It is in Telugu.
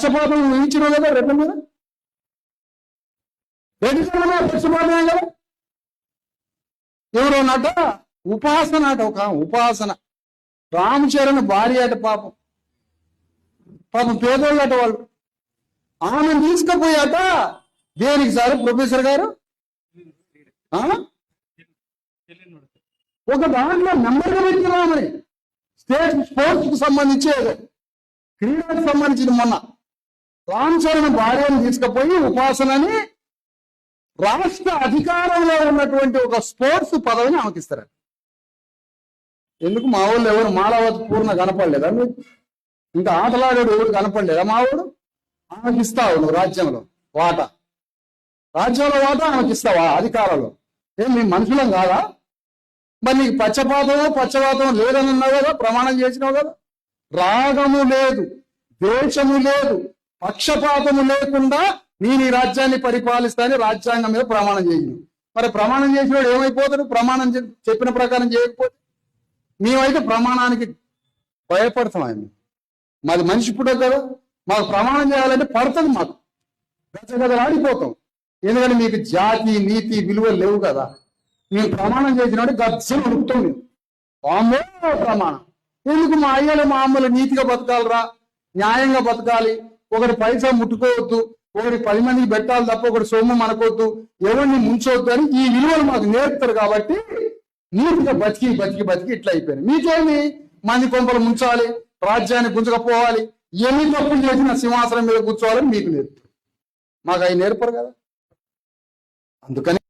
పక్షపాతం ఊహించిన కదా రెడ్ల మీద, రెడ్డి పక్షపాతమే కదా. ఎవరో నట ఉపాసన అట, ఒక ఉపాసన రామచరణ్ భార్య అట, పాపం పేదోళ్ళట వాళ్ళు. ఆమెను తీసుకుపోయాట దేనికి సార్ ప్రొఫెసర్ గారు ఒక దాంట్లో నెంబర్గా పెట్టినామని స్టేట్ స్పోర్ట్స్ కు సంబంధించి క్రీడలకు సంబంధించిన మొన్న రామచరణ్ భార్యను తీసుకుపోయి ఉపాసనని రాష్ట్ర అధికారంలో ఉన్నటువంటి ఒక స్పోర్ట్స్ పదవిని ఆమెకిస్తారు. ఎందుకు మా వాళ్ళు ఎవరు మాలవతి పూర్ణ కనపడలేదా మీకు? ఇంకా ఆటలాడాడు ఎవరు కనపడలేదా మా వాడు? ఆమెకి ఇస్తావు నువ్వు రాజ్యంలో వాటా, రాజ్యంలో వాటా ఆమెకి ఇస్తావా అధికారంలో? ఏం మీ మనుషులం కాదా? మరి నీకు పక్షపాతం లేదని అన్నావు కదా, ప్రమాణం చేసినావు కదా. రాగము లేదు, ద్వేషము లేదు, పక్షపాతము లేకుండా నేను ఈ రాజ్యాన్ని పరిపాలిస్తానని రాజ్యాంగం మీద ప్రమాణం చేసినావు. మరి ప్రమాణం చేసినాడు ఏమైపోతాడు? ప్రమాణం చెప్పిన ప్రకారం చేయకపోతే. మేమైతే ప్రమాణానికి భయపడతాం. ఆయన మాది మనిషి పుట్టదు కదా, మాకు ప్రమాణం చేయాలంటే పడుతుంది, మాకు గజగజలాడిపోతాం. ఎందుకంటే మీకు జాతి నీతి విలువలు లేవు కదా. మేము ప్రమాణం చేసినట్టు గజ్జలు ఉడుకుతాం. మేము అమ్మో ప్రమాణం ఎందుకు? మా అయ్యలు మా అమ్మలు నీతిగా బతకాలరా, న్యాయంగా బతకాలి, ఒకటి పైసా ముట్టుకోవద్దు, ఒకటి 10 మందికి పెట్టాలి తప్ప ఒకటి సొమ్ము మనకొద్దు, ఎవరిని ముంచవద్దు అని ఈ విలువలు మాకు నేర్పుతారు. కాబట్టి నీతిగా బతికి ఇట్లా అయిపోయింది. మీకేమి మంది కొంపలు ముంచాలి, రాజ్యాన్ని గుంజకపోవాలి, ఎన్ని తప్పులు చేసిన సింహాసనం మీద కూర్చోవాలని మీకు నేర్పుతారు. మాకు అవి నేర్పరు కదా. అందుకని